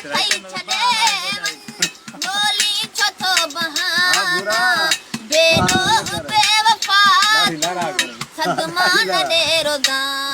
थई छॾे गोली छो थो बहाना बेनो बेवफा सदमा न ॾे रोज़ाना